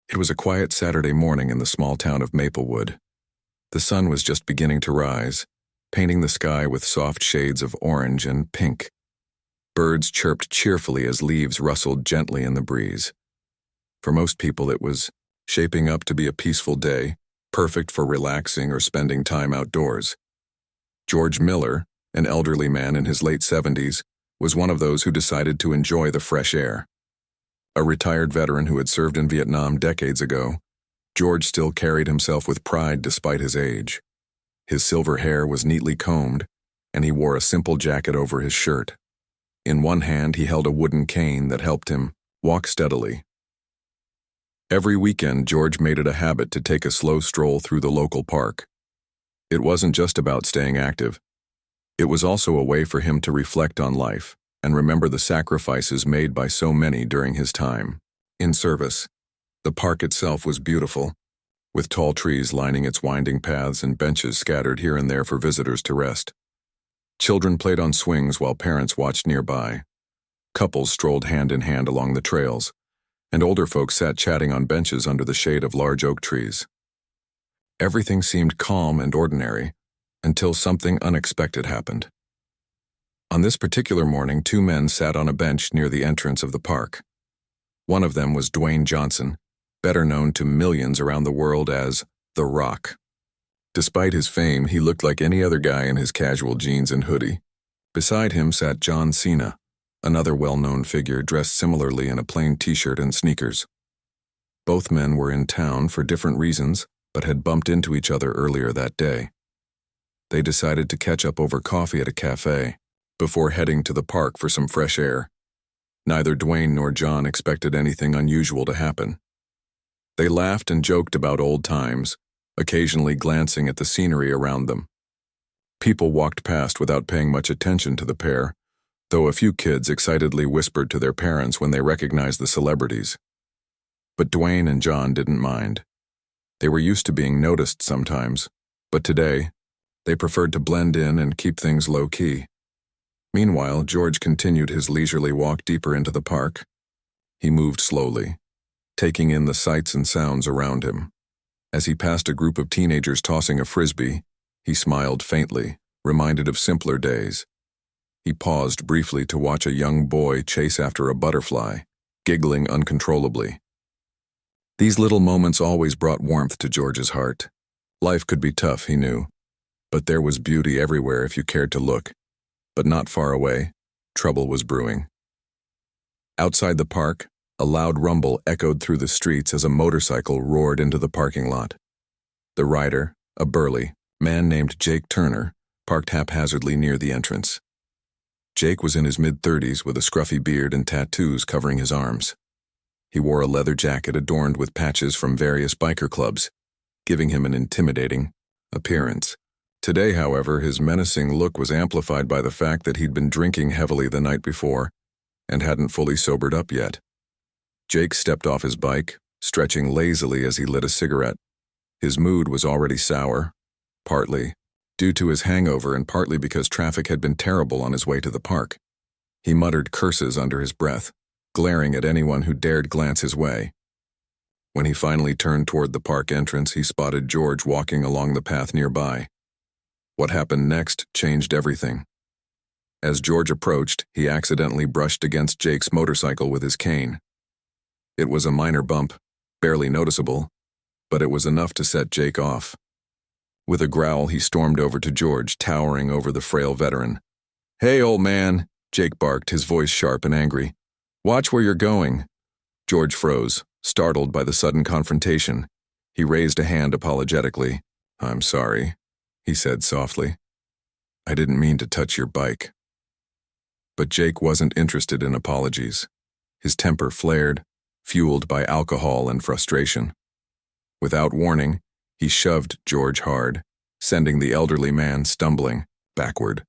It was a quiet Saturday morning in the small town of Maplewood. The sun was just beginning to rise, painting the sky with soft shades of orange and pink. Birds chirped cheerfully as leaves rustled gently in the breeze. For most people, it was shaping up to be a peaceful day, perfect for relaxing or spending time outdoors. George Miller, an elderly man in his late 70s, was one of those who decided to enjoy the fresh air. A retired veteran who had served in Vietnam decades ago, George still carried himself with pride despite his age. His silver hair was neatly combed, and he wore a simple jacket over his shirt. In one hand, he held a wooden cane that helped him walk steadily. Every weekend, George made it a habit to take a slow stroll through the local park. It wasn't just about staying active. It was also a way for him to reflect on life and remember the sacrifices made by so many during his time in service. The park itself was beautiful, with tall trees lining its winding paths and benches scattered here and there for visitors to rest. Children played on swings while parents watched nearby. Couples strolled hand in hand along the trails, and older folks sat chatting on benches under the shade of large oak trees. Everything seemed calm and ordinary until something unexpected happened. On this particular morning, two men sat on a bench near the entrance of the park. One of them was Dwayne Johnson, better known to millions around the world as The Rock. Despite his fame, he looked like any other guy in his casual jeans and hoodie. Beside him sat John Cena, another well-known figure dressed similarly in a plain t-shirt and sneakers. Both men were in town for different reasons, but had bumped into each other earlier that day. They decided to catch up over coffee at a cafe before heading to the park for some fresh air. Neither Dwayne nor John expected anything unusual to happen. They laughed and joked about old times, occasionally glancing at the scenery around them. People walked past without paying much attention to the pair, though a few kids excitedly whispered to their parents when they recognized the celebrities. But Dwayne and John didn't mind. They were used to being noticed sometimes, but today, they preferred to blend in and keep things low-key. Meanwhile, George continued his leisurely walk deeper into the park. He moved slowly, taking in the sights and sounds around him. As he passed a group of teenagers tossing a frisbee, he smiled faintly, reminded of simpler days. He paused briefly to watch a young boy chase after a butterfly, giggling uncontrollably. These little moments always brought warmth to George's heart. Life could be tough, he knew, but there was beauty everywhere if you cared to look. But not far away, trouble was brewing. Outside the park, a loud rumble echoed through the streets as a motorcycle roared into the parking lot. The rider, a burly man named Jake Turner, parked haphazardly near the entrance. Jake was in his mid-30s with a scruffy beard and tattoos covering his arms. He wore a leather jacket adorned with patches from various biker clubs, giving him an intimidating appearance. Today, however, his menacing look was amplified by the fact that he'd been drinking heavily the night before and hadn't fully sobered up yet. Jake stepped off his bike, stretching lazily as he lit a cigarette. His mood was already sour, partly due to his hangover and partly because traffic had been terrible on his way to the park. He muttered curses under his breath, glaring at anyone who dared glance his way. When he finally turned toward the park entrance, he spotted George walking along the path nearby. What happened next changed everything. As George approached, he accidentally brushed against Jake's motorcycle with his cane. It was a minor bump, barely noticeable, but it was enough to set Jake off. With a growl, he stormed over to George, towering over the frail veteran. "Hey, old man," Jake barked, his voice sharp and angry. "Watch where you're going." George froze, startled by the sudden confrontation. He raised a hand apologetically. "I'm sorry," he said softly. "I didn't mean to touch your bike." But Jake wasn't interested in apologies. His temper flared, fueled by alcohol and frustration. Without warning, he shoved George hard, sending the elderly man stumbling backward.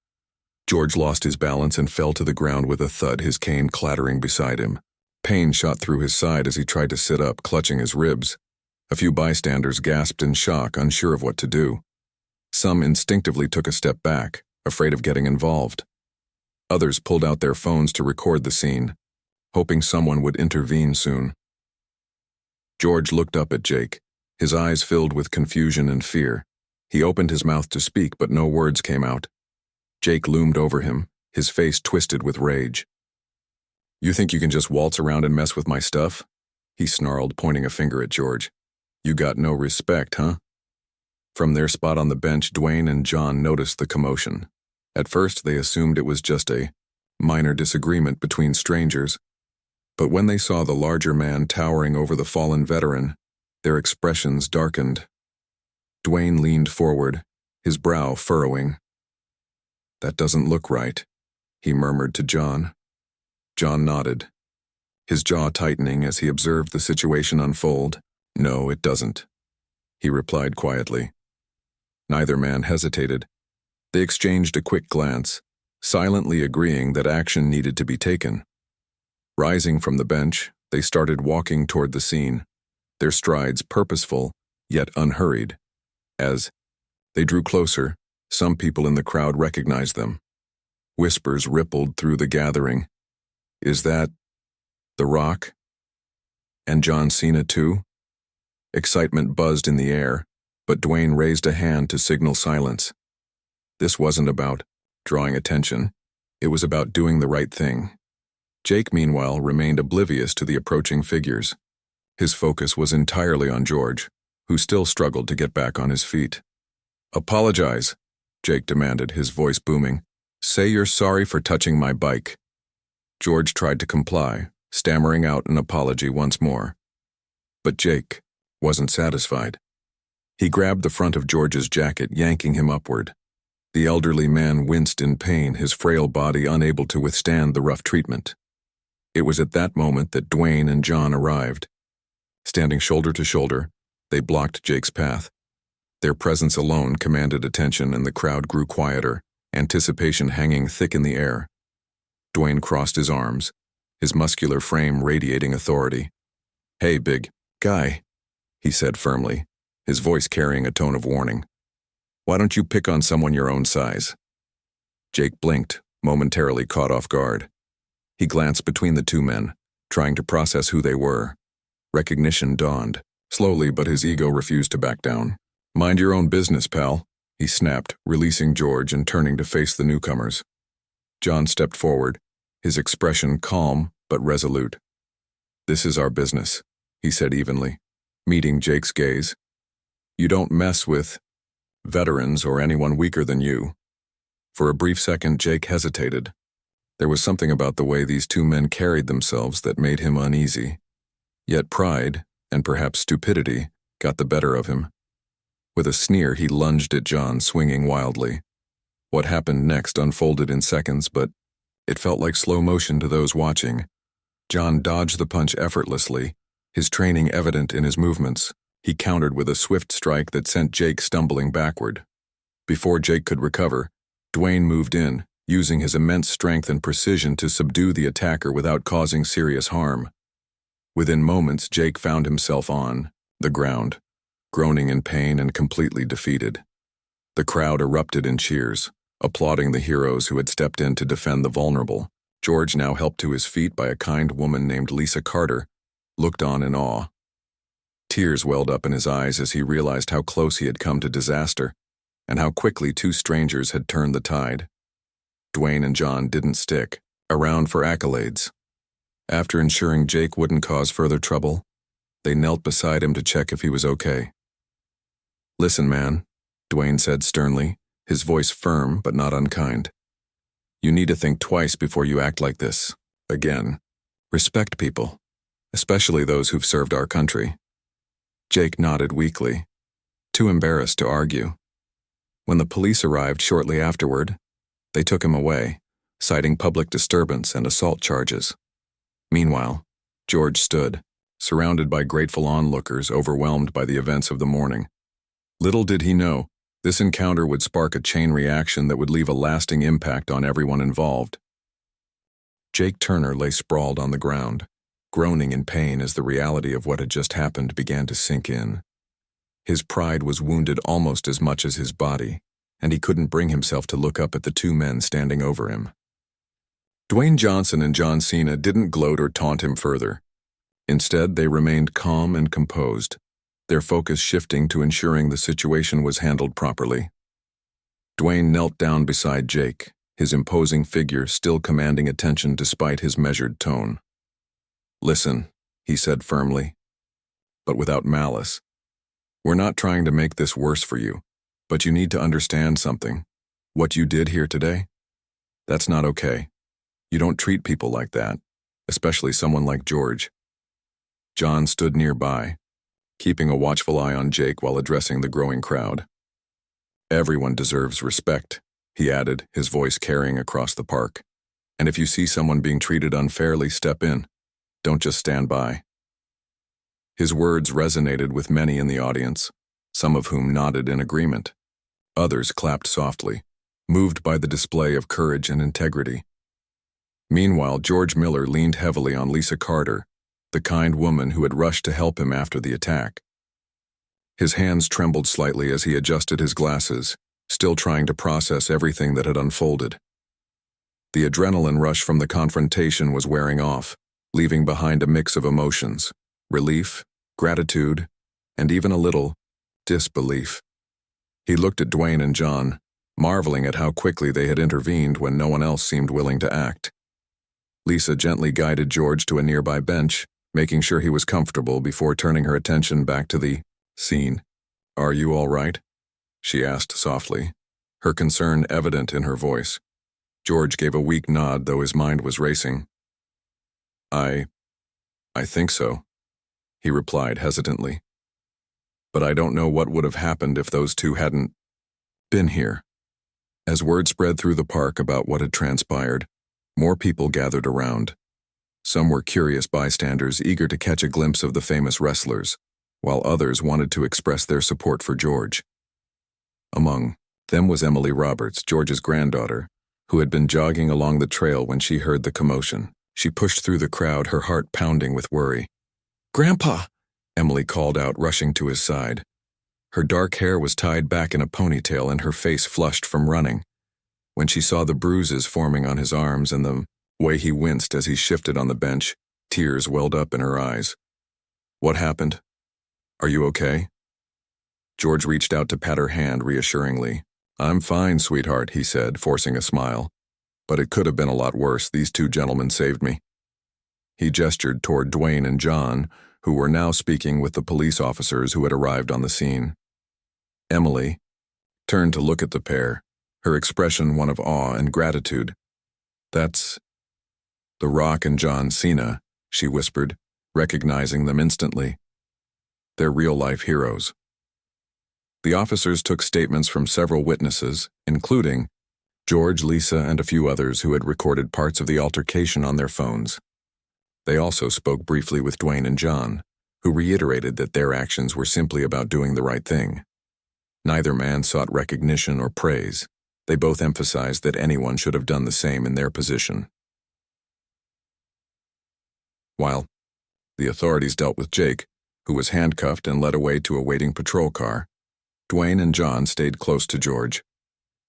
George lost his balance and fell to the ground with a thud, his cane clattering beside him. Pain shot through his side as he tried to sit up, clutching his ribs. A few bystanders gasped in shock, unsure of what to do. Some instinctively took a step back, afraid of getting involved. Others pulled out their phones to record the scene, hoping someone would intervene soon. George looked up at Jake, his eyes filled with confusion and fear. He opened his mouth to speak, but no words came out. Jake loomed over him, his face twisted with rage. "You think you can just waltz around and mess with my stuff?" he snarled, pointing a finger at George. "You got no respect, huh?" From their spot on the bench, Dwayne and John noticed the commotion. At first, they assumed it was just a minor disagreement between strangers, but when they saw the larger man towering over the fallen veteran, their expressions darkened. Dwayne leaned forward, his brow furrowing. "That doesn't look right," he murmured to John. John nodded, his jaw tightening as he observed the situation unfold. "No, it doesn't," he replied quietly. Neither man hesitated. They exchanged a quick glance, silently agreeing that action needed to be taken. Rising from the bench, they started walking toward the scene, their strides purposeful, yet unhurried. As they drew closer, some people in the crowd recognized them. Whispers rippled through the gathering. "Is that The Rock? And John Cena too?" Excitement buzzed in the air, but Dwayne raised a hand to signal silence. This wasn't about drawing attention. It was about doing the right thing. Jake, meanwhile, remained oblivious to the approaching figures. His focus was entirely on George, who still struggled to get back on his feet. "Apologize," Jake demanded, his voice booming. "Say you're sorry for touching my bike." George tried to comply, stammering out an apology once more. But Jake wasn't satisfied. He grabbed the front of George's jacket, yanking him upward. The elderly man winced in pain, his frail body unable to withstand the rough treatment. It was at that moment that Dwayne and John arrived. Standing shoulder to shoulder, they blocked Jake's path. Their presence alone commanded attention, and the crowd grew quieter, anticipation hanging thick in the air. Dwayne crossed his arms, his muscular frame radiating authority. "Hey, big guy," he said firmly, his voice carrying a tone of warning. "Why don't you pick on someone your own size?" Jake blinked, momentarily caught off guard. He glanced between the two men, trying to process who they were. Recognition dawned, slowly, but his ego refused to back down. "Mind your own business, pal," he snapped, releasing George and turning to face the newcomers. John stepped forward, his expression calm but resolute. "This is our business," he said evenly, meeting Jake's gaze. "You don't mess with veterans or anyone weaker than you." For a brief second, Jake hesitated. There was something about the way these two men carried themselves that made him uneasy. Yet pride, and perhaps stupidity, got the better of him. With a sneer, he lunged at John, swinging wildly. What happened next unfolded in seconds, but it felt like slow motion to those watching. John dodged the punch effortlessly, his training evident in his movements. He countered with a swift strike that sent Jake stumbling backward. Before Jake could recover, Dwayne moved in, using his immense strength and precision to subdue the attacker without causing serious harm. Within moments, Jake found himself on the ground, groaning in pain and completely defeated. The crowd erupted in cheers, applauding the heroes who had stepped in to defend the vulnerable. George, now helped to his feet by a kind woman named Lisa Carter, looked on in awe. Tears welled up in his eyes as he realized how close he had come to disaster, and how quickly two strangers had turned the tide. Dwayne and John didn't stick around for accolades. After ensuring Jake wouldn't cause further trouble, they knelt beside him to check if he was okay. "Listen, man," Dwayne said sternly, his voice firm but not unkind. "You need to think twice before you act like this. Again. Respect people, especially those who've served our country." Jake nodded weakly, too embarrassed to argue. When the police arrived shortly afterward, they took him away, citing public disturbance and assault charges. Meanwhile, George stood, surrounded by grateful onlookers overwhelmed by the events of the morning. Little did he know, this encounter would spark a chain reaction that would leave a lasting impact on everyone involved. Jake Turner lay sprawled on the ground, groaning in pain as the reality of what had just happened began to sink in. His pride was wounded almost as much as his body, and he couldn't bring himself to look up at the two men standing over him. Dwayne Johnson and John Cena didn't gloat or taunt him further. Instead, they remained calm and composed, their focus shifting to ensuring the situation was handled properly. Dwayne knelt down beside Jake, his imposing figure still commanding attention despite his measured tone. "Listen," he said firmly, but without malice. "We're not trying to make this worse for you, but you need to understand something. What you did here today? That's not okay. You don't treat people like that, especially someone like George." John stood nearby, keeping a watchful eye on Jake while addressing the growing crowd. "Everyone deserves respect," he added, his voice carrying across the park. "And if you see someone being treated unfairly, step in. Don't just stand by." His words resonated with many in the audience, some of whom nodded in agreement. Others clapped softly, moved by the display of courage and integrity. Meanwhile, George Miller leaned heavily on Lisa Carter, the kind woman who had rushed to help him after the attack. His hands trembled slightly as he adjusted his glasses, still trying to process everything that had unfolded. The adrenaline rush from the confrontation was wearing off, leaving behind a mix of emotions: relief, gratitude, and even a little disbelief. He looked at Dwayne and John, marveling at how quickly they had intervened when no one else seemed willing to act. Lisa gently guided George to a nearby bench, making sure he was comfortable before turning her attention back to the scene. "Are you all right?" she asked softly, her concern evident in her voice. George gave a weak nod, though his mind was racing. I think so," he replied hesitantly. "But I don't know what would have happened if those two hadn't been here." As word spread through the park about what had transpired, more people gathered around. Some were curious bystanders eager to catch a glimpse of the famous wrestlers, while others wanted to express their support for George. Among them was Emily Roberts, George's granddaughter, who had been jogging along the trail when she heard the commotion. She pushed through the crowd, her heart pounding with worry. "Grandpa!" Emily called out, rushing to his side. Her dark hair was tied back in a ponytail and her face flushed from running. When she saw the bruises forming on his arms and the way he winced as he shifted on the bench, tears welled up in her eyes. "What happened? Are you okay?" George reached out to pat her hand reassuringly. "I'm fine, sweetheart," he said, forcing a smile. "But it could have been a lot worse. These two gentlemen saved me." He gestured toward Dwayne and John, who were now speaking with the police officers who had arrived on the scene. Emily turned to look at the pair, her expression one of awe and gratitude. "That's the Rock and John Cena," she whispered, recognizing them instantly. "They're real-life heroes." The officers took statements from several witnesses, including George, Lisa, and a few others who had recorded parts of the altercation on their phones. They also spoke briefly with Dwayne and John, who reiterated that their actions were simply about doing the right thing. Neither man sought recognition or praise. They both emphasized that anyone should have done the same in their position. While the authorities dealt with Jake, who was handcuffed and led away to a waiting patrol car, Dwayne and John stayed close to George.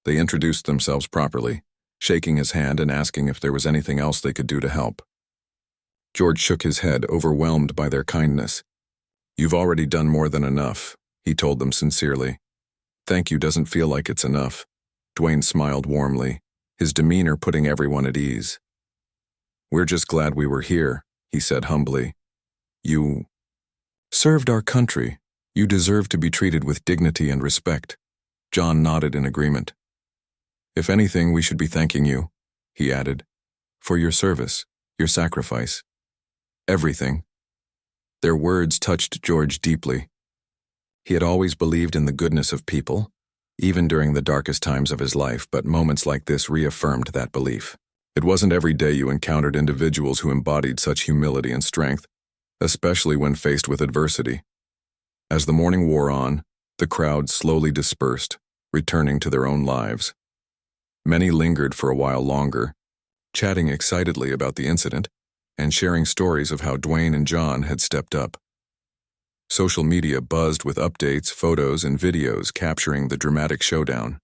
They introduced themselves properly, shaking his hand and asking if there was anything else they could do to help. George shook his head, overwhelmed by their kindness. "You've already done more than enough," he told them sincerely. "Thank you doesn't feel like it's enough." Dwayne smiled warmly, his demeanor putting everyone at ease. "We're just glad we were here," he said humbly. "You served our country. You deserve to be treated with dignity and respect." John nodded in agreement. "If anything, we should be thanking you," he added, "for your service, your sacrifice. Everything." Their words touched George deeply. He had always believed in the goodness of people, even during the darkest times of his life, but moments like this reaffirmed that belief. It wasn't every day you encountered individuals who embodied such humility and strength, especially when faced with adversity. As the morning wore on, the crowd slowly dispersed, returning to their own lives. Many lingered for a while longer, chatting excitedly about the incident and sharing stories of how Dwayne and John had stepped up. Social media buzzed with updates, photos, and videos capturing the dramatic showdown.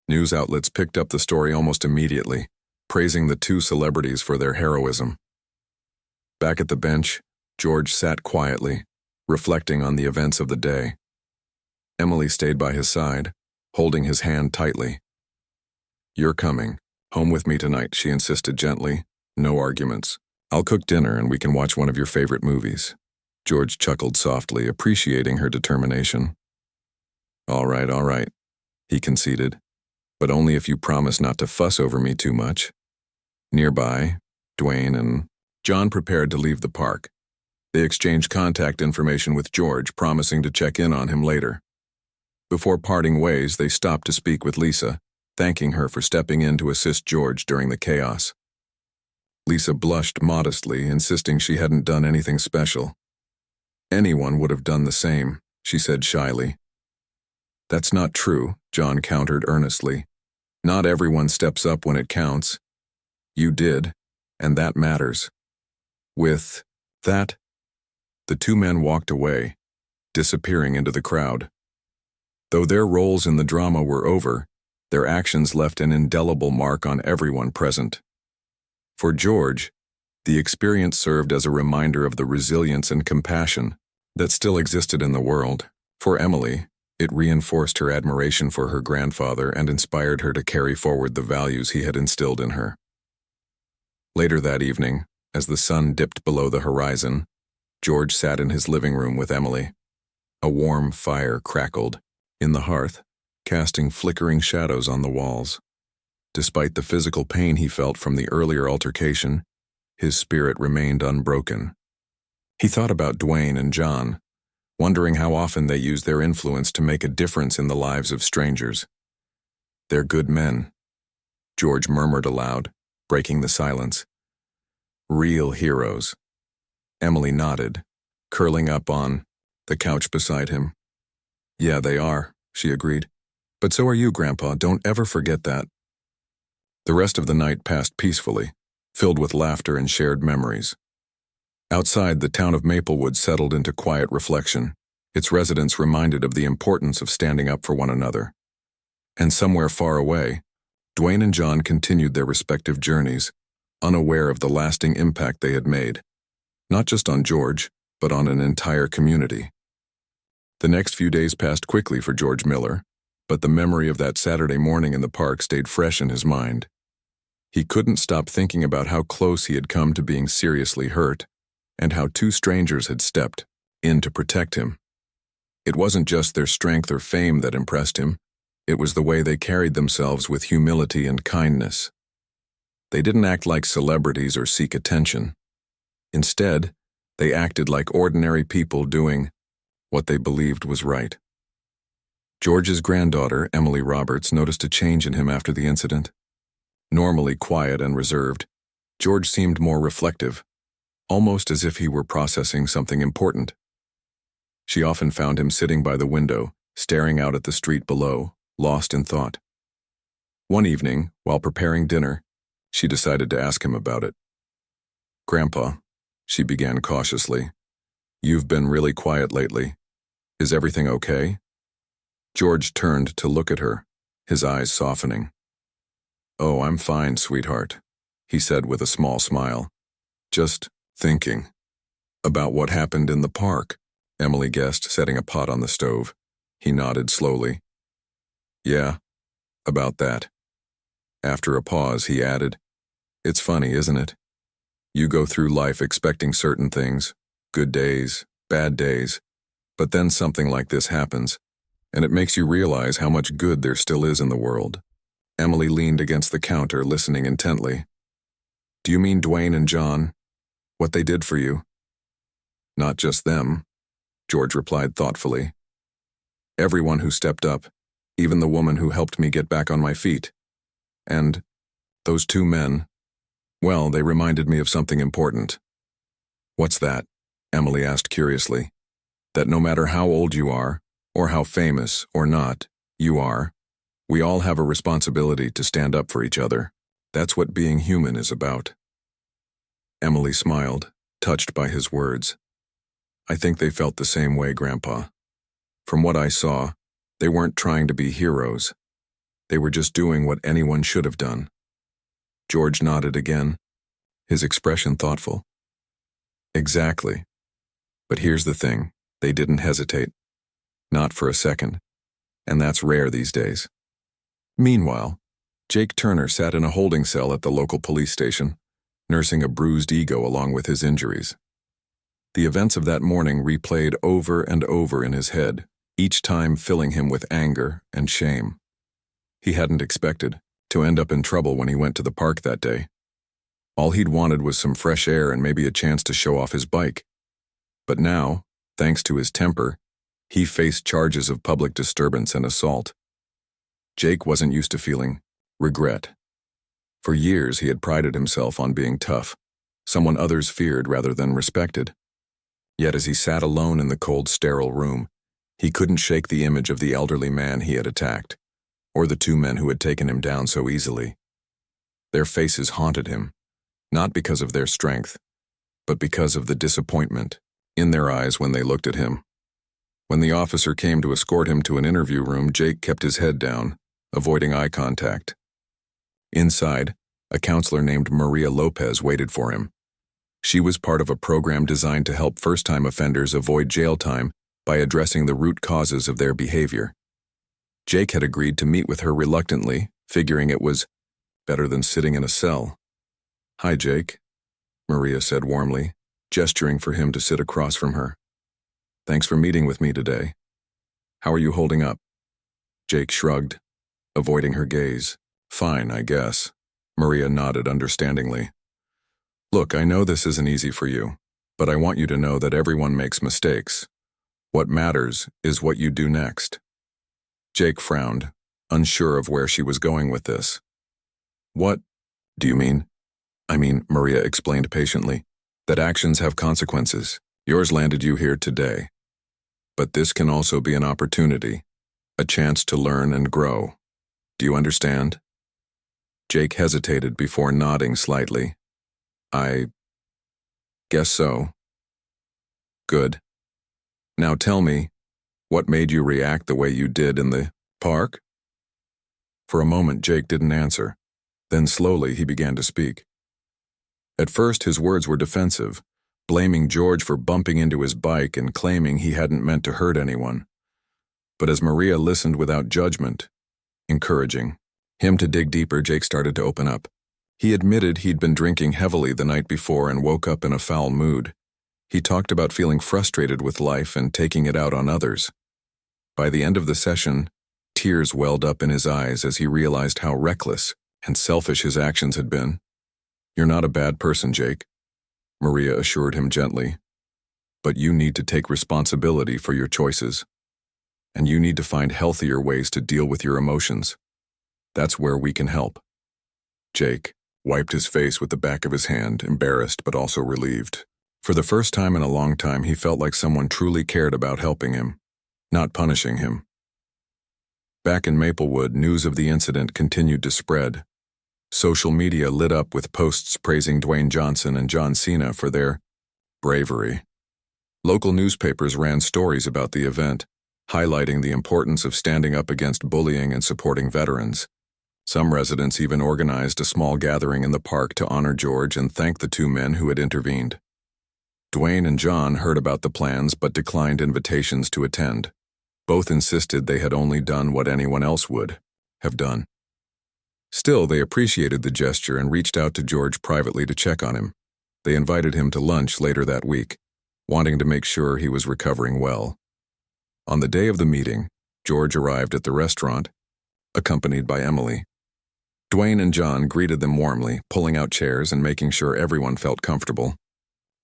News outlets picked up the story almost immediately, praising the two celebrities for their heroism. Back at the bench, George sat quietly, reflecting on the events of the day. Emily stayed by his side, holding his hand tightly. "You're coming. Home with me tonight," she insisted gently. "No arguments. I'll cook dinner and we can watch one of your favorite movies." George chuckled softly, appreciating her determination. All right, he conceded, "but only if you promise not to fuss over me too much." Nearby, Dwayne and John prepared to leave the park. They exchanged contact information with George, promising to check in on him later. Before parting ways, they stopped to speak with Lisa, thanking her for stepping in to assist George during the chaos. Lisa blushed modestly, insisting she hadn't done anything special. "Anyone would have done the same," she said shyly. "That's not true," John countered earnestly. "Not everyone steps up when it counts. You did, and that matters." With that, the two men walked away, disappearing into the crowd. Though their roles in the drama were over, their actions left an indelible mark on everyone present. For George, the experience served as a reminder of the resilience and compassion that still existed in the world. For Emily, it reinforced her admiration for her grandfather and inspired her to carry forward the values he had instilled in her. Later that evening, as the sun dipped below the horizon, George sat in his living room with Emily. A warm fire crackled in the hearth, casting flickering shadows on the walls. Despite the physical pain he felt from the earlier altercation, his spirit remained unbroken. He thought about Dwayne and John, wondering how often they used their influence to make a difference in the lives of strangers. "They're good men," George murmured aloud, breaking the silence. "Real heroes." Emily nodded, curling up on the couch beside him. "Yeah, they are," she agreed. "But so are you, Grandpa. Don't ever forget that." The rest of the night passed peacefully, filled with laughter and shared memories. Outside, the town of Maplewood settled into quiet reflection, its residents reminded of the importance of standing up for one another. And somewhere far away, Dwayne and John continued their respective journeys, unaware of the lasting impact they had made, not just on George, but on an entire community. The next few days passed quickly for George Miller, but the memory of that Saturday morning in the park stayed fresh in his mind. He couldn't stop thinking about how close he had come to being seriously hurt, and how two strangers had stepped in to protect him. It wasn't just their strength or fame that impressed him, it was the way they carried themselves with humility and kindness. They didn't act like celebrities or seek attention. Instead, they acted like ordinary people doing what they believed was right. George's granddaughter, Emily Roberts, noticed a change in him after the incident. Normally quiet and reserved, George seemed more reflective, almost as if he were processing something important. She often found him sitting by the window, staring out at the street below, lost in thought. One evening, while preparing dinner, she decided to ask him about it. "Grandpa," she began cautiously, "you've been really quiet lately. Is everything okay?" George turned to look at her, his eyes softening. "Oh, I'm fine, sweetheart," he said with a small smile. "Just thinking." "About what happened in the park," Emily guessed, setting a pot on the stove. He nodded slowly. "Yeah, about that." After a pause, he added, "It's funny, isn't it? You go through life expecting certain things, good days, bad days, but then something like this happens, and it makes you realize how much good there still is in the world." Emily leaned against the counter, listening intently. "Do you mean Dwayne and John? What they did for you?" "Not just them," George replied thoughtfully. "Everyone who stepped up, even the woman who helped me get back on my feet. And those two men, well, they reminded me of something important." "What's that?" Emily asked curiously. "That no matter how old you are, or how famous or not you are, we all have a responsibility to stand up for each other. That's what being human is about." Emily smiled, touched by his words. "I think they felt the same way, Grandpa. From what I saw, they weren't trying to be heroes. They were just doing what anyone should have done." George nodded again, his expression thoughtful. "Exactly. But here's the thing, they didn't hesitate. Not for a second. And that's rare these days. Meanwhile, Jake Turner sat in a holding cell at the local police station, nursing a bruised ego along with his injuries. The events of that morning replayed over and over in his head, each time filling him with anger and shame. He hadn't expected to end up in trouble when he went to the park that day. All he'd wanted was some fresh air and maybe a chance to show off his bike. But now, thanks to his temper, he faced charges of public disturbance and assault. Jake wasn't used to feeling regret. For years, he had prided himself on being tough, someone others feared rather than respected. Yet as he sat alone in the cold, sterile room, he couldn't shake the image of the elderly man he had attacked, or the two men who had taken him down so easily. Their faces haunted him, not because of their strength, but because of the disappointment in their eyes when they looked at him. When the officer came to escort him to an interview room, Jake kept his head down, avoiding eye contact. Inside, a counselor named Maria Lopez waited for him. She was part of a program designed to help first-time offenders avoid jail time by addressing the root causes of their behavior. Jake had agreed to meet with her reluctantly, figuring it was better than sitting in a cell. "Hi, Jake," Maria said warmly, gesturing for him to sit across from her. "Thanks for meeting with me today. How are you holding up?" Jake shrugged, avoiding her gaze. "Fine, I guess." Maria nodded understandingly. "Look, I know this isn't easy for you, but I want you to know that everyone makes mistakes. What matters is what you do next." Jake frowned, unsure of where she was going with this. "What do you mean?" "I mean," Maria explained patiently, "that actions have consequences. Yours landed you here today. But this can also be an opportunity, a chance to learn and grow. Do you understand?" Jake hesitated before nodding slightly. "I guess so." "Good. Now tell me, what made you react the way you did in the park?" For a moment, Jake didn't answer. Then slowly he began to speak. At first, his words were defensive, blaming George for bumping into his bike and claiming he hadn't meant to hurt anyone. But as Maria listened without judgment, encouraging him to dig deeper, Jake started to open up. He admitted he'd been drinking heavily the night before and woke up in a foul mood. He talked about feeling frustrated with life and taking it out on others. By the end of the session, tears welled up in his eyes as he realized how reckless and selfish his actions had been. "You're not a bad person, Jake," Maria assured him gently. "But you need to take responsibility for your choices. And you need to find healthier ways to deal with your emotions. That's where we can help." Jake wiped his face with the back of his hand, embarrassed but also relieved. For the first time in a long time, he felt like someone truly cared about helping him, not punishing him. Back in Maplewood, news of the incident continued to spread. Social media lit up with posts praising Dwayne Johnson and John Cena for their bravery. Local newspapers ran stories about the event, highlighting the importance of standing up against bullying and supporting veterans. Some residents even organized a small gathering in the park to honor George and thank the two men who had intervened. Dwayne and John heard about the plans but declined invitations to attend. Both insisted they had only done what anyone else would have done. Still, they appreciated the gesture and reached out to George privately to check on him. They invited him to lunch later that week, wanting to make sure he was recovering well. On the day of the meeting, George arrived at the restaurant, accompanied by Emily. Dwayne and John greeted them warmly, pulling out chairs and making sure everyone felt comfortable.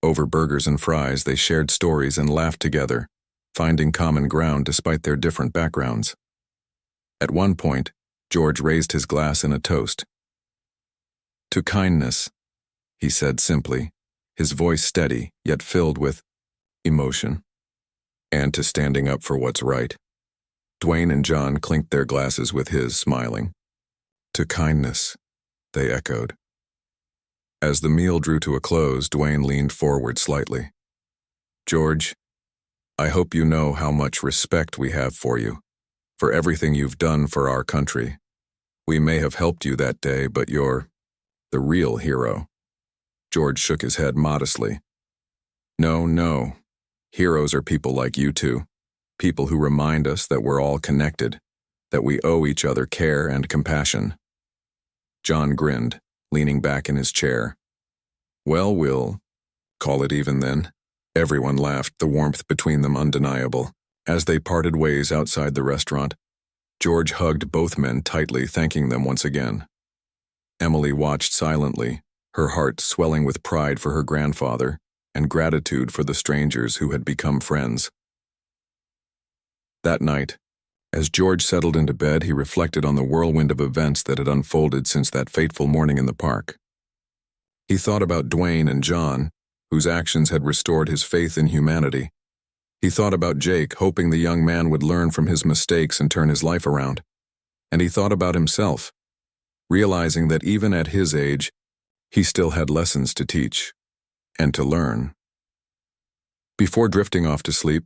Over burgers and fries, they shared stories and laughed together, finding common ground despite their different backgrounds. At one point, George raised his glass in a toast. "To kindness," he said simply, his voice steady yet filled with emotion. "And to standing up for what's right." Dwayne and John clinked their glasses with his, smiling. "To kindness," they echoed. As the meal drew to a close, Dwayne leaned forward slightly. "George, I hope you know how much respect we have for you, for everything you've done for our country. We may have helped you that day, but you're the real hero." George shook his head modestly. No," Heroes are people like you two, people who remind us that we're all connected, that we owe each other care and compassion. John grinned, leaning back in his chair. Well, we'll call it even then. Everyone laughed, the warmth between them undeniable. As they parted ways outside the restaurant, George hugged both men tightly, thanking them once again. Emily watched silently, her heart swelling with pride for her grandfather and gratitude for the strangers who had become friends. That night, as George settled into bed, he reflected on the whirlwind of events that had unfolded since that fateful morning in the park. He thought about Dwayne and John, whose actions had restored his faith in humanity. He thought about Jake, hoping the young man would learn from his mistakes and turn his life around. And he thought about himself, realizing that even at his age, he still had lessons to teach and to learn. Before drifting off to sleep,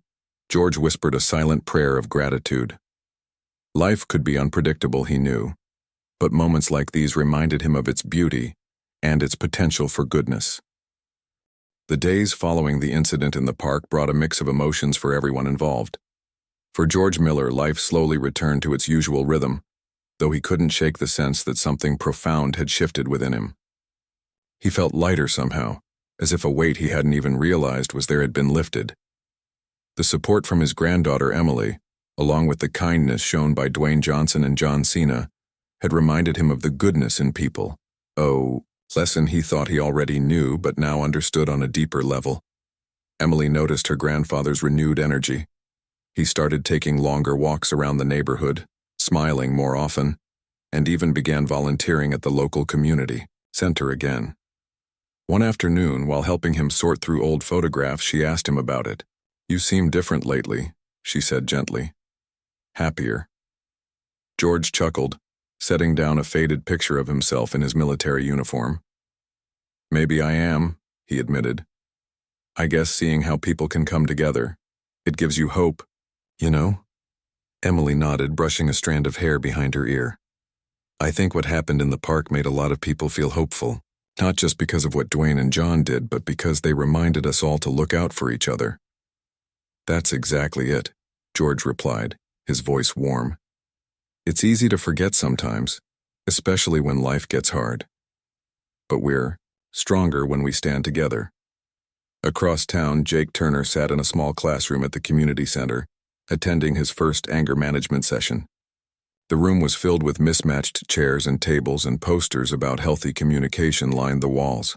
George whispered a silent prayer of gratitude. Life could be unpredictable, he knew, but moments like these reminded him of its beauty and its potential for goodness. The days following the incident in the park brought a mix of emotions for everyone involved. For George Miller, life slowly returned to its usual rhythm, though he couldn't shake the sense that something profound had shifted within him. He felt lighter somehow, as if a weight he hadn't even realized was there had been lifted. The support from his granddaughter Emily, along with the kindness shown by Dwayne Johnson and John Cena, had reminded him of the goodness in people. Lesson he thought he already knew but now understood on a deeper level. Emily noticed her grandfather's renewed energy. He started taking longer walks around the neighborhood, smiling more often, and even began volunteering at the local community center again. One afternoon, while helping him sort through old photographs, she asked him about it. "You seem different lately," she said gently. "Happier." George chuckled, setting down a faded picture of himself in his military uniform. "Maybe I am," he admitted. "I guess seeing how people can come together, it gives you hope, you know?" Emily nodded, brushing a strand of hair behind her ear. "I think what happened in the park made a lot of people feel hopeful, not just because of what Dwayne and John did, but because they reminded us all to look out for each other." "That's exactly it," George replied, his voice warm. "It's easy to forget sometimes, especially when life gets hard. But we're stronger when we stand together." Across town, Jake Turner sat in a small classroom at the community center, attending his first anger management session. The room was filled with mismatched chairs and tables, and posters about healthy communication lined the walls.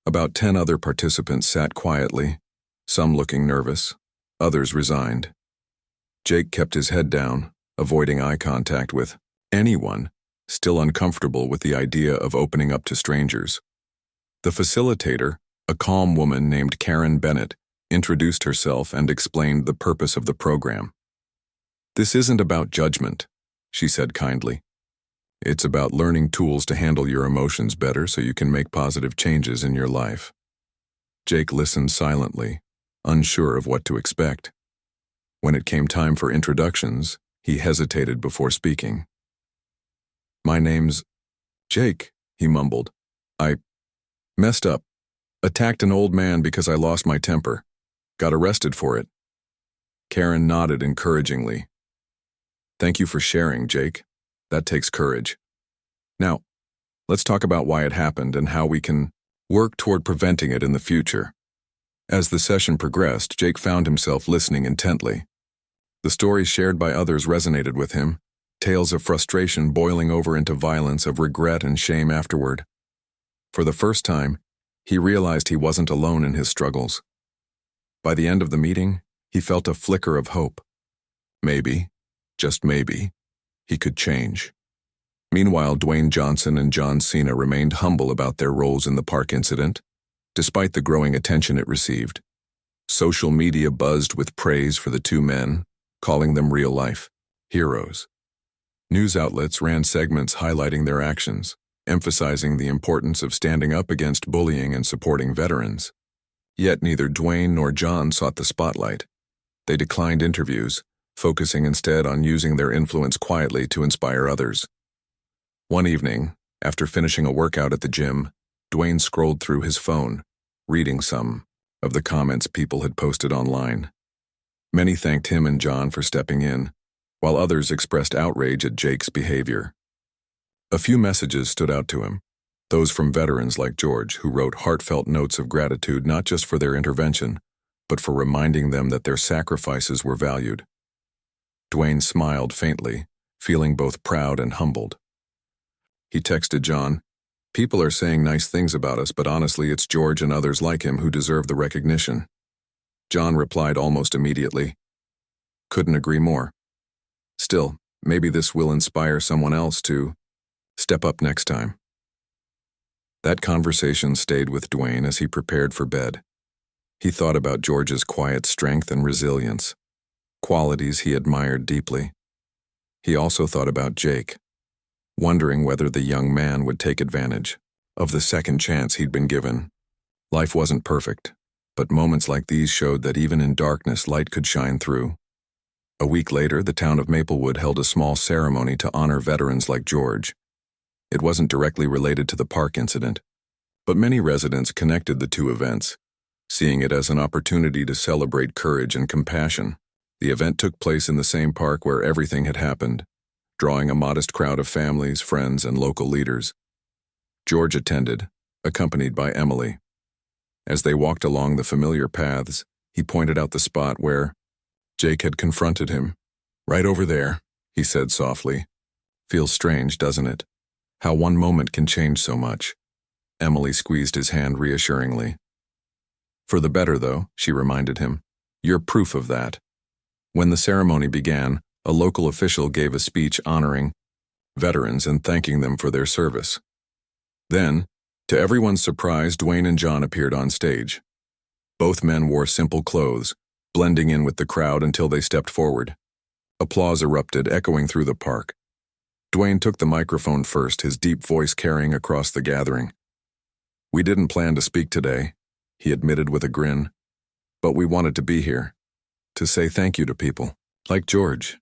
About 10 other participants sat quietly, some looking nervous, others resigned. Jake kept his head down, avoiding eye contact with anyone, still uncomfortable with the idea of opening up to strangers. The facilitator, a calm woman named Karen Bennett, introduced herself and explained the purpose of the program. "This isn't about judgment," she said kindly. "It's about learning tools to handle your emotions better so you can make positive changes in your life." Jake listened silently, unsure of what to expect. When it came time for introductions, he hesitated before speaking. "My name's Jake," he mumbled. "I messed up. Attacked an old man because I lost my temper. Got arrested for it." Karen nodded encouragingly. "Thank you for sharing, Jake. That takes courage. Now, let's talk about why it happened and how we can work toward preventing it in the future." As the session progressed, Jake found himself listening intently. The stories shared by others resonated with him, tales of frustration boiling over into violence, of regret and shame afterward. For the first time, he realized he wasn't alone in his struggles. By the end of the meeting, he felt a flicker of hope. Maybe, just maybe, he could change. Meanwhile, Dwayne Johnson and John Cena remained humble about their roles in the park incident, despite the growing attention it received. Social media buzzed with praise for the two men, calling them real-life heroes. News outlets ran segments highlighting their actions, emphasizing the importance of standing up against bullying and supporting veterans. Yet neither Dwayne nor John sought the spotlight. They declined interviews, focusing instead on using their influence quietly to inspire others. One evening, after finishing a workout at the gym, Dwayne scrolled through his phone, reading some of the comments people had posted online. Many thanked him and John for stepping in, while others expressed outrage at Jake's behavior. A few messages stood out to him, those from veterans like George, who wrote heartfelt notes of gratitude not just for their intervention, but for reminding them that their sacrifices were valued. Dwayne smiled faintly, feeling both proud and humbled. He texted John, "People are saying nice things about us, but honestly it's George and others like him who deserve the recognition." John replied almost immediately, "Couldn't agree more. Still, maybe this will inspire someone else to step up next time." That conversation stayed with Dwayne as he prepared for bed. He thought about George's quiet strength and resilience, qualities he admired deeply. He also thought about Jake, wondering whether the young man would take advantage of the second chance he'd been given. Life wasn't perfect, but moments like these showed that even in darkness, light could shine through. A week later, the town of Maplewood held a small ceremony to honor veterans like George. It wasn't directly related to the park incident, but many residents connected the two events, seeing it as an opportunity to celebrate courage and compassion. The event took place in the same park where everything had happened, drawing a modest crowd of families, friends, and local leaders. George attended, accompanied by Emily. As they walked along the familiar paths, he pointed out the spot where Jake had confronted him. "Right over there," he said softly. "Feels strange, doesn't it? How one moment can change so much." Emily squeezed his hand reassuringly. "For the better, though," she reminded him. "You're proof of that." When the ceremony began, a local official gave a speech honoring veterans and thanking them for their service. Then, to everyone's surprise, Dwayne and John appeared on stage. Both men wore simple clothes, blending in with the crowd until they stepped forward. Applause erupted, echoing through the park. Dwayne took the microphone first, his deep voice carrying across the gathering. "We didn't plan to speak today," he admitted with a grin, "but we wanted to be here, to say thank you to people like George.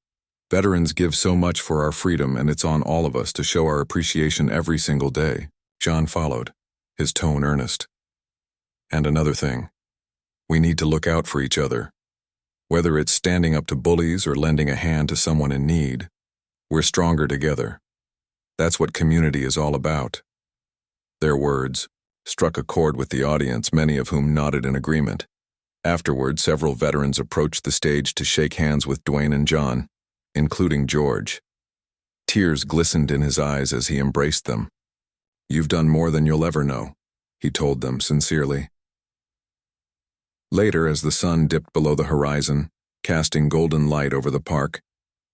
Veterans give so much for our freedom, and it's on all of us to show our appreciation every single day." John followed, his tone earnest. "And another thing, we need to look out for each other. Whether it's standing up to bullies or lending a hand to someone in need, we're stronger together. That's what community is all about." Their words struck a chord with the audience, many of whom nodded in agreement. Afterward, several veterans approached the stage to shake hands with Dwayne and John, including George. Tears glistened in his eyes as he embraced them. "You've done more than you'll ever know," he told them sincerely. Later, as the sun dipped below the horizon, casting golden light over the park,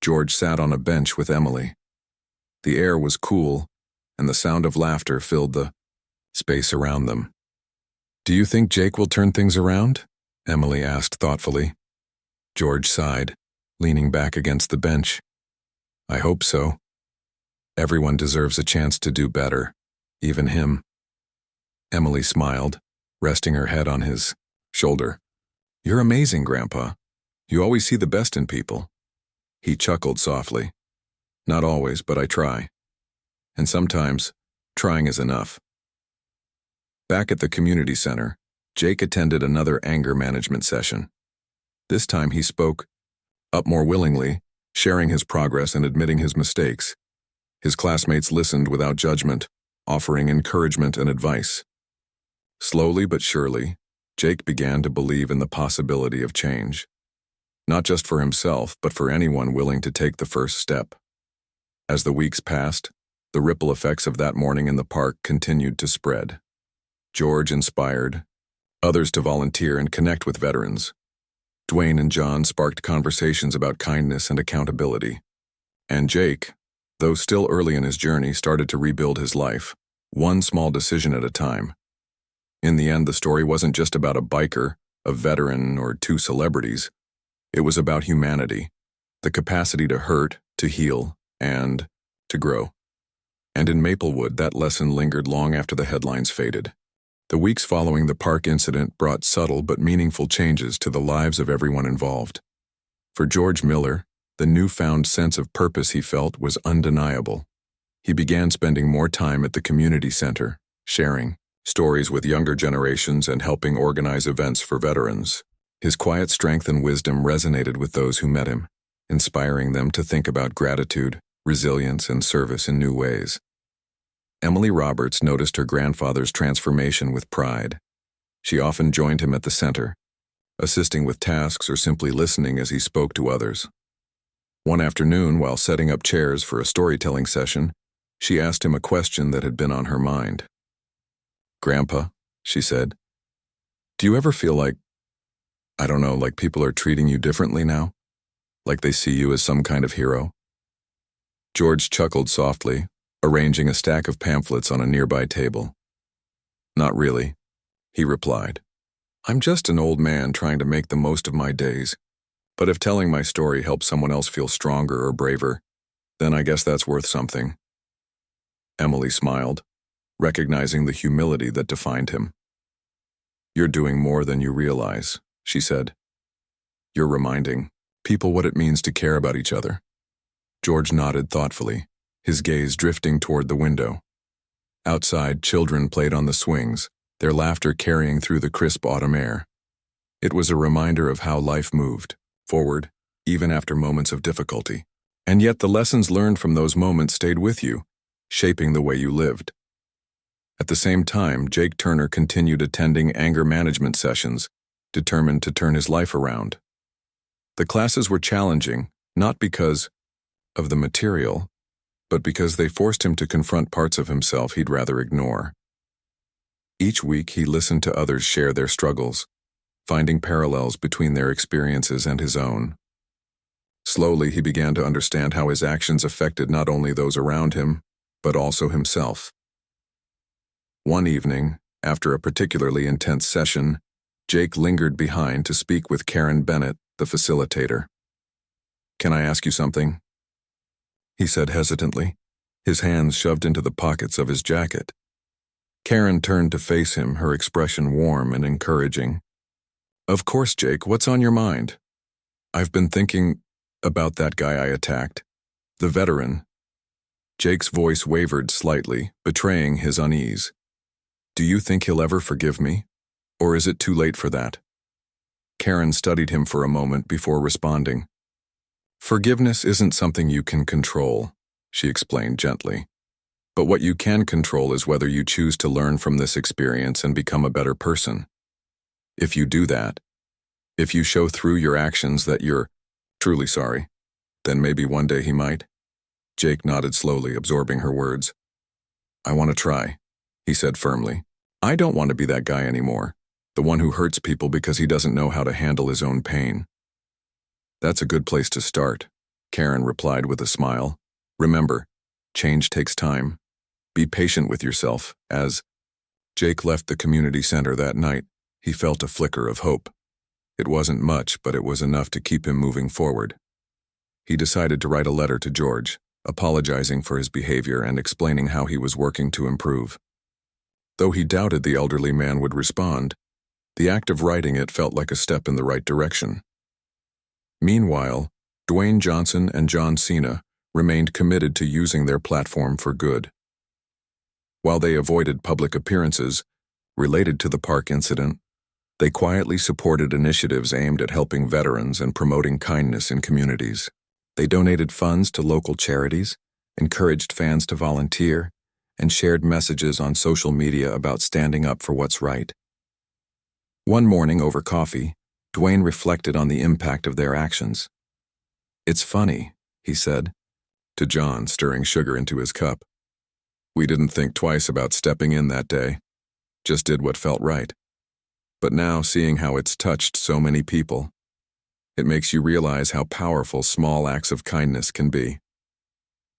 George sat on a bench with Emily. The air was cool, and the sound of laughter filled the space around them. "Do you think Jake will turn things around?" Emily asked thoughtfully. George sighed, leaning back against the bench. "I hope so. Everyone deserves a chance to do better, even him." Emily smiled, resting her head on his shoulder. "You're amazing, Grandpa. You always see the best in people." He chuckled softly. "Not always, but I try. And sometimes, trying is enough." Back at the community center, Jake attended another anger management session. This time he spoke up more willingly, sharing his progress and admitting his mistakes. His classmates listened without judgment, offering encouragement and advice. Slowly but surely, Jake began to believe in the possibility of change. Not just for himself, but for anyone willing to take the first step. As the weeks passed, the ripple effects of that morning in the park continued to spread. George inspired others to volunteer and connect with veterans. Dwayne and John sparked conversations about kindness and accountability. And Jake, though still early in his journey, started to rebuild his life, one small decision at a time. In the end, the story wasn't just about a biker, a veteran, or two celebrities. It was about humanity, the capacity to hurt, to heal, and to grow. And in Maplewood, that lesson lingered long after the headlines faded. The weeks following the park incident brought subtle but meaningful changes to the lives of everyone involved. For George Miller, the newfound sense of purpose he felt was undeniable. He began spending more time at the community center, sharing stories with younger generations, and helping organize events for veterans. His quiet strength and wisdom resonated with those who met him, inspiring them to think about gratitude, resilience, and service in new ways. Emily Roberts noticed her grandfather's transformation with pride. She often joined him at the center, assisting with tasks or simply listening as he spoke to others. One afternoon, while setting up chairs for a storytelling session, she asked him a question that had been on her mind. "Grandpa," she said, "do you ever feel like, I don't know, like people are treating you differently now? Like they see you as some kind of hero?" George chuckled softly, arranging a stack of pamphlets on a nearby table. "Not really," he replied. "I'm just an old man trying to make the most of my days. But if telling my story helps someone else feel stronger or braver, then I guess that's worth something." Emily smiled, recognizing the humility that defined him. "You're doing more than you realize," she said. "You're reminding people what it means to care about each other." George nodded thoughtfully, his gaze drifting toward the window. Outside, children played on the swings, their laughter carrying through the crisp autumn air. It was a reminder of how life moved forward, even after moments of difficulty. And yet the lessons learned from those moments stayed with you, shaping the way you lived. At the same time, Jake Turner continued attending anger management sessions, determined to turn his life around. The classes were challenging, not because of the material, but because they forced him to confront parts of himself he'd rather ignore. Each week, he listened to others share their struggles, finding parallels between their experiences and his own. Slowly, he began to understand how his actions affected not only those around him, but also himself. One evening, after a particularly intense session, Jake lingered behind to speak with Karen Bennett, the facilitator. "Can I ask you something?" he said hesitantly, his hands shoved into the pockets of his jacket. Karen turned to face him, her expression warm and encouraging. "Of course, Jake, what's on your mind?" "I've been thinking about that guy I attacked, the veteran." Jake's voice wavered slightly, betraying his unease. "Do you think he'll ever forgive me? Or is it too late for that?" Karen studied him for a moment before responding. "Forgiveness isn't something you can control," she explained gently. "But what you can control is whether you choose to learn from this experience and become a better person. If you do that, if you show through your actions that you're truly sorry, then maybe one day he might." Jake nodded slowly, absorbing her words. "I want to try," he said firmly. "I don't want to be that guy anymore, the one who hurts people because he doesn't know how to handle his own pain." "That's a good place to start," Karen replied with a smile. "Remember, change takes time. Be patient with yourself." As Jake left the community center that night, he felt a flicker of hope. It wasn't much, but it was enough to keep him moving forward. He decided to write a letter to George, apologizing for his behavior and explaining how he was working to improve. Though he doubted the elderly man would respond, the act of writing it felt like a step in the right direction. Meanwhile, Dwayne Johnson and John Cena remained committed to using their platform for good. While they avoided public appearances related to the park incident, they quietly supported initiatives aimed at helping veterans and promoting kindness in communities. They donated funds to local charities, encouraged fans to volunteer, and shared messages on social media about standing up for what's right. One morning over coffee, Dwayne reflected on the impact of their actions. "It's funny," he said, to John, stirring sugar into his cup. "We didn't think twice about stepping in that day, just did what felt right. But now, seeing how it's touched so many people, it makes you realize how powerful small acts of kindness can be."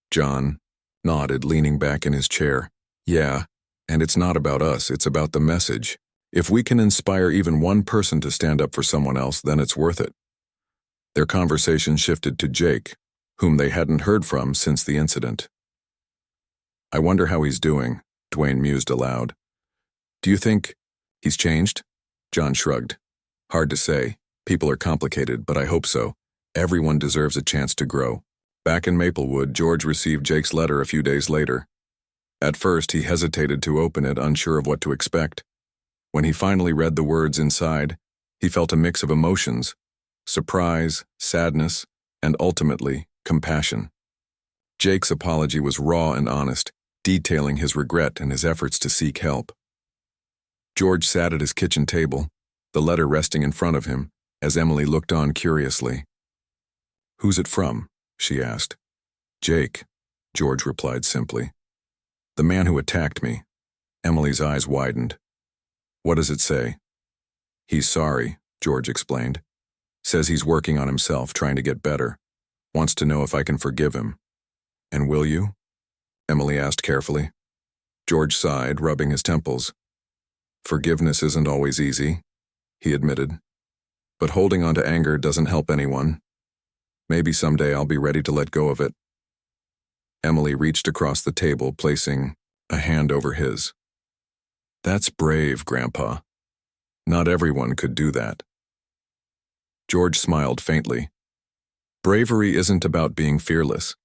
John nodded, leaning back in his chair. "Yeah, and it's not about us, it's about the message. If we can inspire even one person to stand up for someone else, then it's worth it." Their conversation shifted to Jake, whom they hadn't heard from since the incident. "I wonder how he's doing," Dwayne mused aloud. "Do you think he's changed?" John shrugged. "Hard to say. People are complicated, but I hope so. Everyone deserves a chance to grow." Back in Maplewood, George received Jake's letter a few days later. At first, he hesitated to open it, unsure of what to expect. When he finally read the words inside, he felt a mix of emotions: surprise, sadness, and ultimately, compassion. Jake's apology was raw and honest, detailing his regret and his efforts to seek help. George sat at his kitchen table, the letter resting in front of him, as Emily looked on curiously. "Who's it from?" she asked. "Jake," George replied simply. "The man who attacked me." Emily's eyes widened. "What does it say?" "He's sorry," George explained. "Says he's working on himself, trying to get better. Wants to know if I can forgive him." "And will you?" Emily asked carefully. George sighed, rubbing his temples. "Forgiveness isn't always easy," he admitted. "But holding on to anger doesn't help anyone. Maybe someday I'll be ready to let go of it." Emily reached across the table, placing a hand over his. "That's brave, Grandpa. Not everyone could do that." George smiled faintly. "Bravery isn't about being fearless.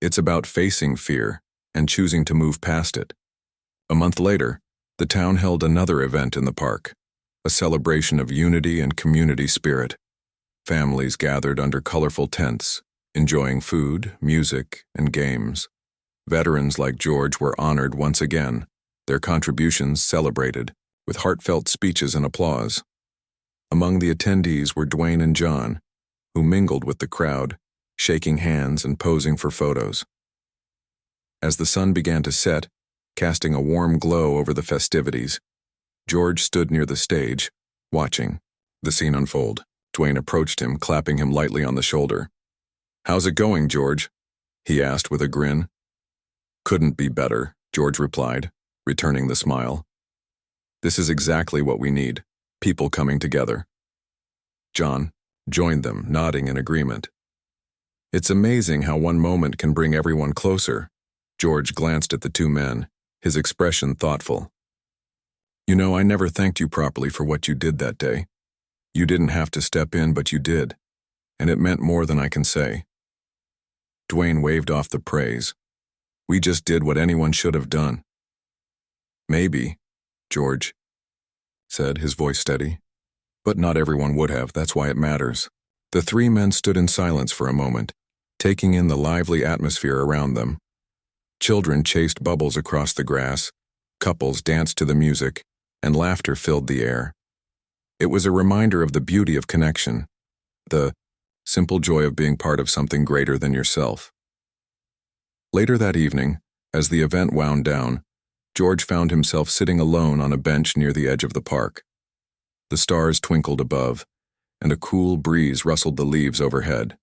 It's about facing fear and choosing to move past it." A month later, the town held another event in the park, a celebration of unity and community spirit. Families gathered under colorful tents, enjoying food, music, and games. Veterans like George were honored once again, their contributions celebrated, with heartfelt speeches and applause. Among the attendees were Dwayne and John, who mingled with the crowd, shaking hands and posing for photos. As the sun began to set, casting a warm glow over the festivities, George stood near the stage, watching the scene unfold. Dwayne approached him, clapping him lightly on the shoulder. "How's it going, George?" he asked with a grin. "Couldn't be better," George replied, returning the smile. "This is exactly what we need, people coming together." John joined them, nodding in agreement. "It's amazing how one moment can bring everyone closer." George glanced at the two men, his expression thoughtful. "You know, I never thanked you properly for what you did that day. You didn't have to step in, but you did, and it meant more than I can say." Dwayne waved off the praise. "We just did what anyone should have done." "Maybe," George said, his voice steady. "But not everyone would have, that's why it matters." The three men stood in silence for a moment, taking in the lively atmosphere around them. Children chased bubbles across the grass, couples danced to the music, and laughter filled the air. It was a reminder of the beauty of connection, the simple joy of being part of something greater than yourself. Later that evening, as the event wound down, George found himself sitting alone on a bench near the edge of the park. The stars twinkled above, and a cool breeze rustled the leaves overhead.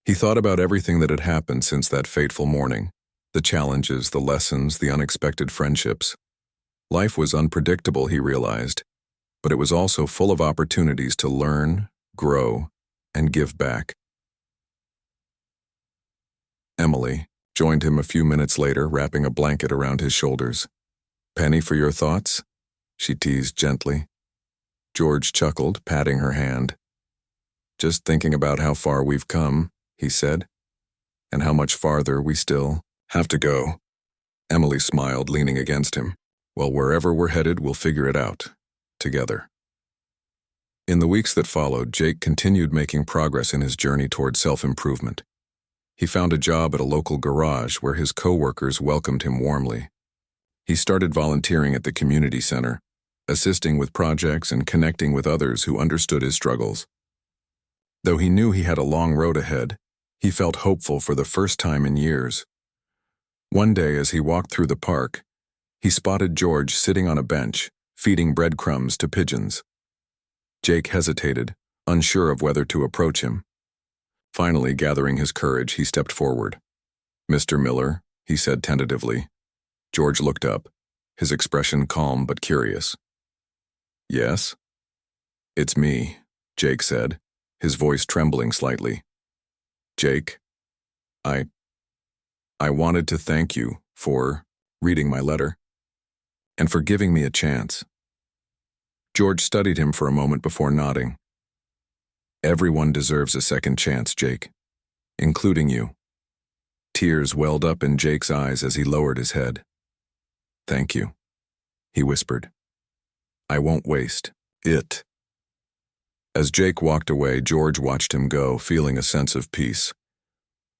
He thought about everything that had happened since that fateful morning, the challenges, the lessons, the unexpected friendships. Life was unpredictable, he realized, but it was also full of opportunities to learn, grow, and give back. Emily joined him a few minutes later, wrapping a blanket around his shoulders. "Penny for your thoughts?" she teased gently. George chuckled, patting her hand. "Just thinking about how far we've come," he said, "and how much farther we still have to go." Emily smiled, leaning against him. "Well, wherever we're headed, we'll figure it out, together." In the weeks that followed, Jake continued making progress in his journey toward self-improvement. He found a job at a local garage where his co-workers welcomed him warmly. He started volunteering at the community center, assisting with projects and connecting with others who understood his struggles. Though he knew he had a long road ahead, he felt hopeful for the first time in years. One day, as he walked through the park, he spotted George sitting on a bench, feeding breadcrumbs to pigeons. Jake hesitated, unsure of whether to approach him. Finally, gathering his courage, he stepped forward. "Mr. Miller," he said tentatively. George looked up, his expression calm but curious. "Yes?" "It's me," Jake said, his voice trembling slightly. "Jake, I wanted to thank you for reading my letter and for giving me a chance." George studied him for a moment before nodding. "Everyone deserves a second chance, Jake, including you." Tears welled up in Jake's eyes as he lowered his head. Thank you, he whispered. I won't waste it. As Jake walked away, George watched him go, feeling a sense of peace.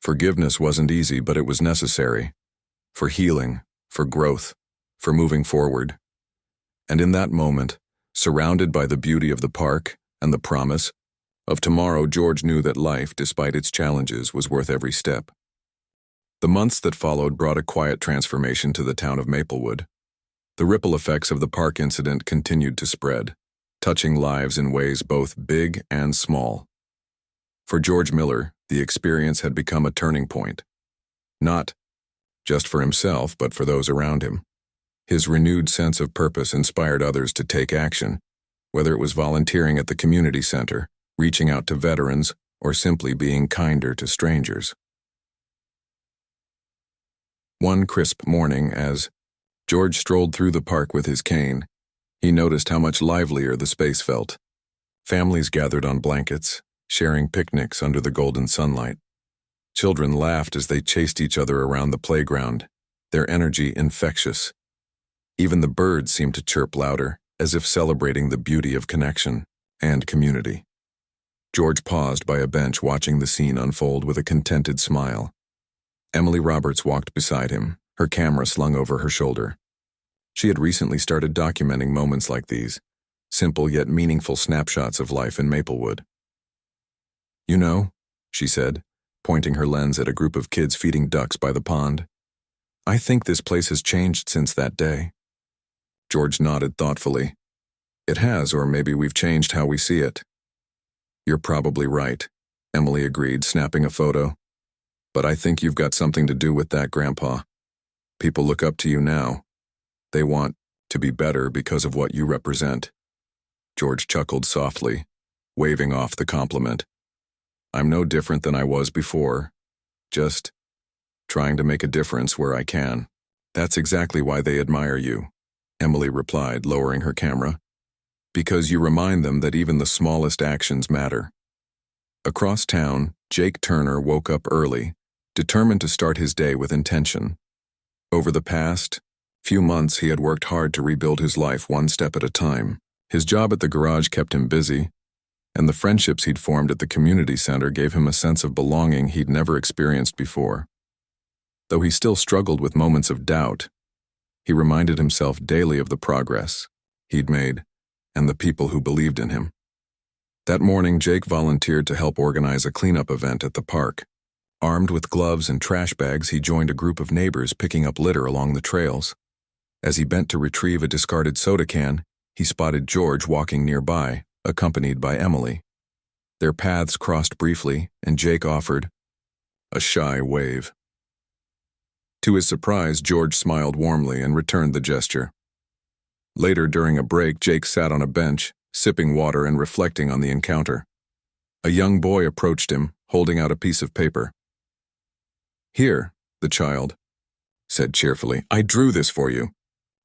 Forgiveness wasn't easy, but it was necessary. For healing, for growth, for moving forward. And in that moment, surrounded by the beauty of the park and the promise of tomorrow, George knew that life, despite its challenges, was worth every step. The months that followed brought a quiet transformation to the town of Maplewood. The ripple effects of the park incident continued to spread, touching lives in ways both big and small. For George Miller, the experience had become a turning point. Not just for himself, but for those around him. His renewed sense of purpose inspired others to take action, whether it was volunteering at the community center, reaching out to veterans, or simply being kinder to strangers. One crisp morning, as George strolled through the park with his cane, he noticed how much livelier the space felt. Families gathered on blankets, sharing picnics under the golden sunlight. Children laughed as they chased each other around the playground, their energy infectious. Even the birds seemed to chirp louder, as if celebrating the beauty of connection and community. George paused by a bench, watching the scene unfold with a contented smile. Emily Roberts walked beside him, her camera slung over her shoulder. She had recently started documenting moments like these, simple yet meaningful snapshots of life in Maplewood. You know, she said, pointing her lens at a group of kids feeding ducks by the pond, I think this place has changed since that day. George nodded thoughtfully. It has, or maybe we've changed how we see it. You're probably right, Emily agreed, snapping a photo. But I think you've got something to do with that, Grandpa. People look up to you now. They want to be better because of what you represent. George chuckled softly, waving off the compliment. I'm no different than I was before, just trying to make a difference where I can. That's exactly why they admire you, Emily replied, lowering her camera. Because you remind them that even the smallest actions matter. Across town, Jake Turner woke up early, determined to start his day with intention. Over the past few months, he had worked hard to rebuild his life one step at a time. His job at the garage kept him busy, and the friendships he'd formed at the community center gave him a sense of belonging he'd never experienced before. Though he still struggled with moments of doubt, he reminded himself daily of the progress he'd made and the people who believed in him. That morning, Jake volunteered to help organize a cleanup event at the park. Armed with gloves and trash bags, he joined a group of neighbors picking up litter along the trails. As he bent to retrieve a discarded soda can, he spotted George walking nearby, accompanied by Emily. Their paths crossed briefly, and Jake offered a shy wave. To his surprise, George smiled warmly and returned the gesture. Later, during a break, Jake sat on a bench, sipping water and reflecting on the encounter. A young boy approached him, holding out a piece of paper. Here, the child said cheerfully. I drew this for you.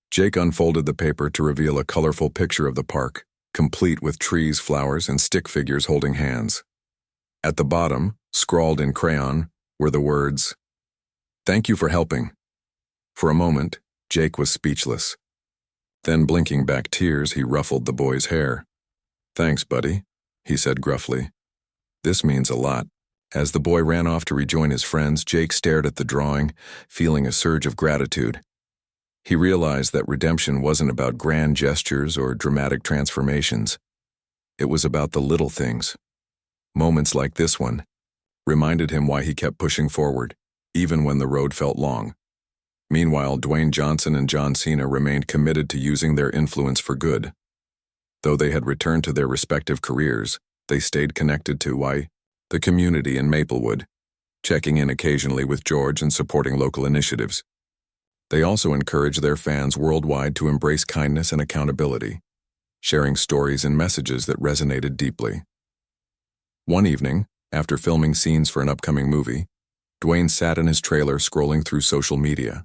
Jake unfolded the paper to reveal a colorful picture of the park, complete with trees, flowers, and stick figures holding hands. At the bottom, scrawled in crayon, were the words, "Thank you for helping." For a moment, Jake was speechless. Then, blinking back tears, he ruffled the boy's hair. Thanks, buddy, he said gruffly. This means a lot. As the boy ran off to rejoin his friends, Jake stared at the drawing, feeling a surge of gratitude. He realized that redemption wasn't about grand gestures or dramatic transformations. It was about the little things. Moments like this one reminded him why he kept pushing forward, even when the road felt long. Meanwhile, Dwayne Johnson and John Cena remained committed to using their influence for good. Though they had returned to their respective careers, they stayed connected to the community in Maplewood, checking in occasionally with George and supporting local initiatives. They also encouraged their fans worldwide to embrace kindness and accountability, sharing stories and messages that resonated deeply. One evening, after filming scenes for an upcoming movie, Dwayne sat in his trailer scrolling through social media.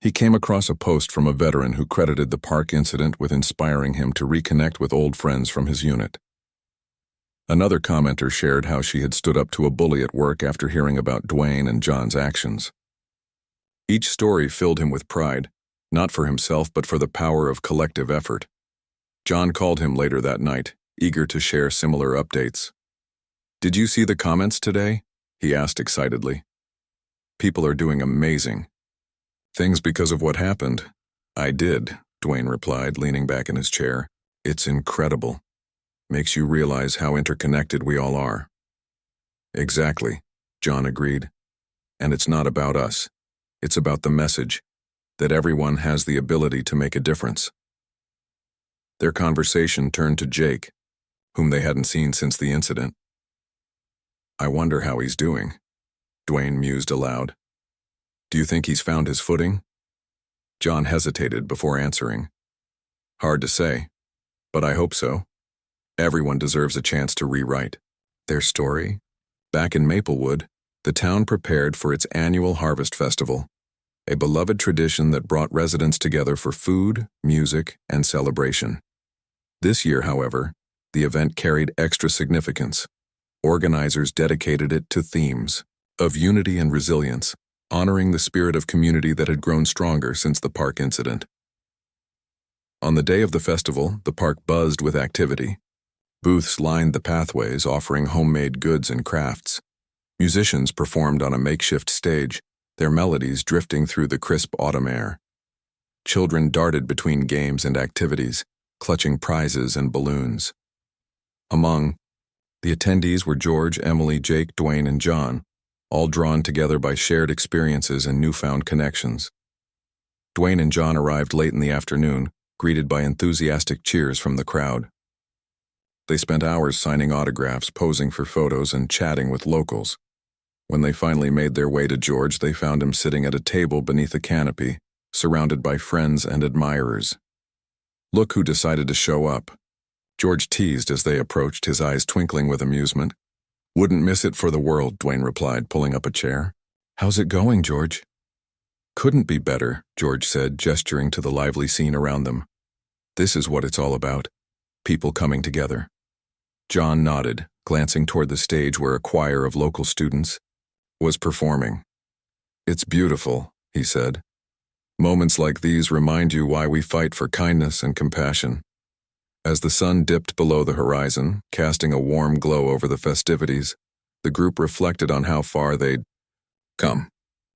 He came across a post from a veteran who credited the park incident with inspiring him to reconnect with old friends from his unit. Another commenter shared how she had stood up to a bully at work after hearing about Dwayne and John's actions. Each story filled him with pride, not for himself but for the power of collective effort. John called him later that night, eager to share similar updates. "Did you see the comments today?" he asked excitedly. "People are doing amazing. Things because of what happened." "I did," Dwayne replied, leaning back in his chair. "It's incredible. Makes you realize how interconnected we all are." "Exactly," John agreed. "And it's not about us. It's about the message, that everyone has the ability to make a difference." Their conversation turned to Jake, whom they hadn't seen since the incident. "I wonder how he's doing," Dwayne mused aloud. "Do you think he's found his footing?" John hesitated before answering. "Hard to say, but I hope so. Everyone deserves a chance to rewrite their story." Back in Maplewood, the town prepared for its annual Harvest Festival, a beloved tradition that brought residents together for food, music, and celebration. This year, however, the event carried extra significance. Organizers dedicated it to themes of unity and resilience, honoring the spirit of community that had grown stronger since the park incident. On the day of the festival, the park buzzed with activity. Booths lined the pathways, offering homemade goods and crafts. Musicians performed on a makeshift stage, their melodies drifting through the crisp autumn air. Children darted between games and activities, clutching prizes and balloons. Among the attendees were George, Emily, Jake, Dwayne, and John, all drawn together by shared experiences and newfound connections. Dwayne and John arrived late in the afternoon, greeted by enthusiastic cheers from the crowd. They spent hours signing autographs, posing for photos, and chatting with locals. When they finally made their way to George, they found him sitting at a table beneath a canopy, surrounded by friends and admirers. "Look who decided to show up," George teased as they approached, his eyes twinkling with amusement. "Wouldn't miss it for the world," Dwayne replied, pulling up a chair. "How's it going, George?" "Couldn't be better," George said, gesturing to the lively scene around them. "This is what it's all about, people coming together." John nodded, glancing toward the stage where a choir of local students was performing. "It's beautiful," he said. "Moments like these remind you why we fight for kindness and compassion." As the sun dipped below the horizon, casting a warm glow over the festivities, the group reflected on how far they'd come.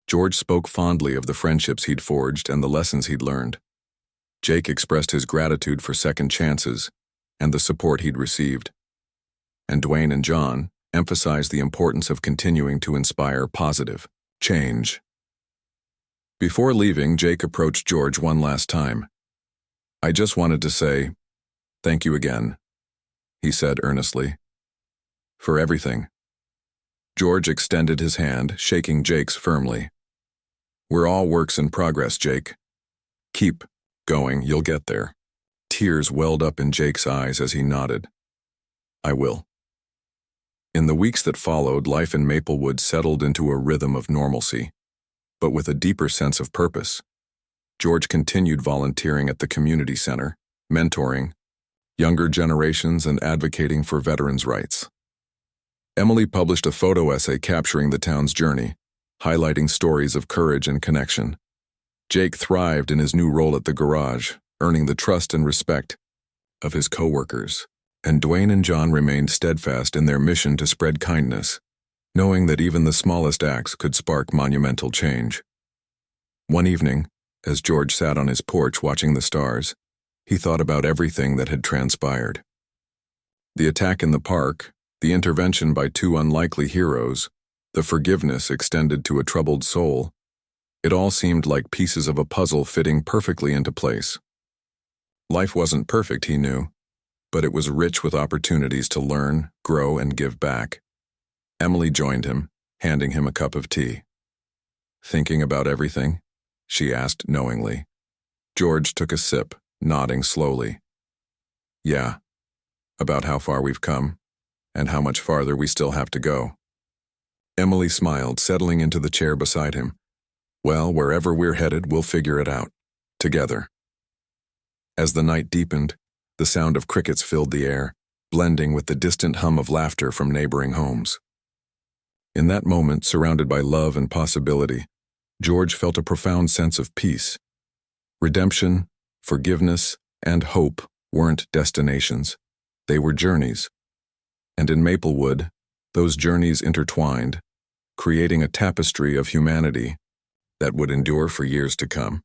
George spoke fondly of the friendships he'd forged and the lessons he'd learned. Jake expressed his gratitude for second chances and the support he'd received. And Dwayne and John emphasized the importance of continuing to inspire positive change. Before leaving, Jake approached George one last time. "I just wanted to say, thank you again," he said earnestly. "For everything." George extended his hand, shaking Jake's firmly. "We're all works in progress, Jake. Keep going, you'll get there." Tears welled up in Jake's eyes as he nodded. "I will." In the weeks that followed, life in Maplewood settled into a rhythm of normalcy, but with a deeper sense of purpose. George continued volunteering at the community center, mentoring younger generations and advocating for veterans' rights. Emily published a photo essay capturing the town's journey, highlighting stories of courage and connection. Jake thrived in his new role at the garage, earning the trust and respect of his coworkers. And Dwayne and John remained steadfast in their mission to spread kindness, knowing that even the smallest acts could spark monumental change. One evening, as George sat on his porch watching the stars, he thought about everything that had transpired. The attack in the park, the intervention by two unlikely heroes, the forgiveness extended to a troubled soul. It all seemed like pieces of a puzzle fitting perfectly into place. Life wasn't perfect, he knew, but it was rich with opportunities to learn, grow, and give back. Emily joined him, handing him a cup of tea. "Thinking about everything?" she asked knowingly. George took a sip, nodding slowly. "Yeah, about how far we've come, and how much farther we still have to go." Emily smiled, settling into the chair beside him. "Well, wherever we're headed, we'll figure it out. Together." As the night deepened, the sound of crickets filled the air, blending with the distant hum of laughter from neighboring homes. In that moment, surrounded by love and possibility, George felt a profound sense of peace. Redemption, forgiveness, and hope weren't destinations. They were journeys. And in Maplewood, those journeys intertwined, creating a tapestry of humanity that would endure for years to come.